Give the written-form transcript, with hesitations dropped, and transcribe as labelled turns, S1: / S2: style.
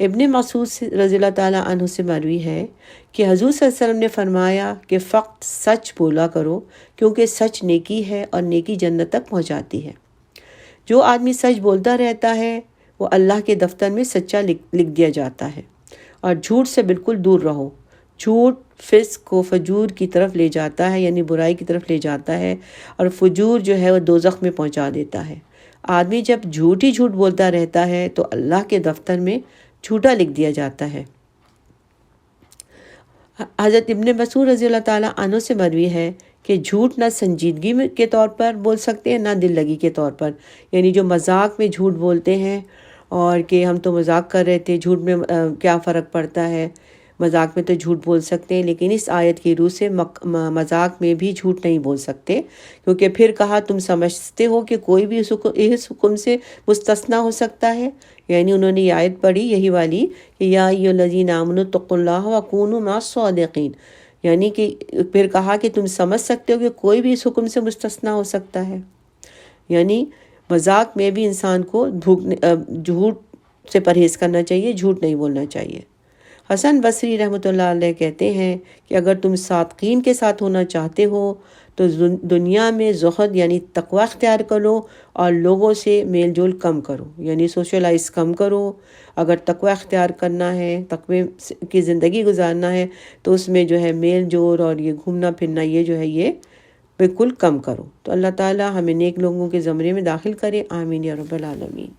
S1: ابن مسعود رضی اللہ تعالیٰ عنہ سے مروی ہے کہ حضور صلی اللہ علیہ وسلم نے فرمایا کہ فقط سچ بولا کرو، کیونکہ سچ نیکی ہے اور نیکی جنت تک پہنچاتی ہے۔ جو آدمی سچ بولتا رہتا ہے وہ اللہ کے دفتر میں سچا لکھ دیا جاتا ہے۔ اور جھوٹ سے بالکل دور رہو۔ جھوٹ فسق و فجور کی طرف لے جاتا ہے، یعنی برائی کی طرف لے جاتا ہے، اور فجور جو ہے وہ دوزخ میں پہنچا دیتا ہے۔ آدمی جب جھوٹ ہی جھوٹ بولتا رہتا ہے تو اللہ کے دفتر میں جھوٹا لکھ دیا جاتا ہے۔ حضرت ابن مسعود رضی اللہ تعالیٰ عنہ سے مروی ہے کہ جھوٹ نہ سنجیدگی کے طور پر بول سکتے ہیں نہ دل لگی کے طور پر، یعنی جو مذاق میں جھوٹ بولتے ہیں اور کہ ہم تو مذاق کر رہے تھے، جھوٹ میں کیا فرق پڑتا ہے، مذاق میں تو جھوٹ بول سکتے ہیں، لیکن اس آیت کی روح سے مذاق میں بھی جھوٹ نہیں بول سکتے، کیونکہ پھر کہا تم سمجھتے ہو کہ کوئی بھی اس حکم سے مستثنیٰ ہو سکتا ہے، یعنی انہوں نے یہ آیت پڑھی یہی والی کہ یا ایھا الذین آمنوا اتقوا اللہ وکونوا مع الصادقین، یعنی کہ پھر کہا کہ تم سمجھ سکتے ہو کہ کوئی بھی اس حکم سے مستثنیٰ ہو سکتا ہے، یعنی مذاق میں بھی انسان کو جھوٹ سے پرہیز کرنا چاہیے، جھوٹ نہیں بولنا چاہیے۔ حسن بصری رحمۃ اللہ علیہ کہتے ہیں کہ اگر تم صادقین کے ساتھ ہونا چاہتے ہو تو دنیا میں زہد یعنی تقوی اختیار کرو اور لوگوں سے میل جول کم کرو، یعنی سوشلائز کم کرو۔ اگر تقوی اختیار کرنا ہے، تقوی کی زندگی گزارنا ہے تو اس میں جو ہے میل جول اور یہ گھومنا پھرنا یہ جو ہے یہ بالکل کم کرو۔ تو اللہ تعالی ہمیں نیک لوگوں کے زمرے میں داخل کرے، آمین یا رب العالمین۔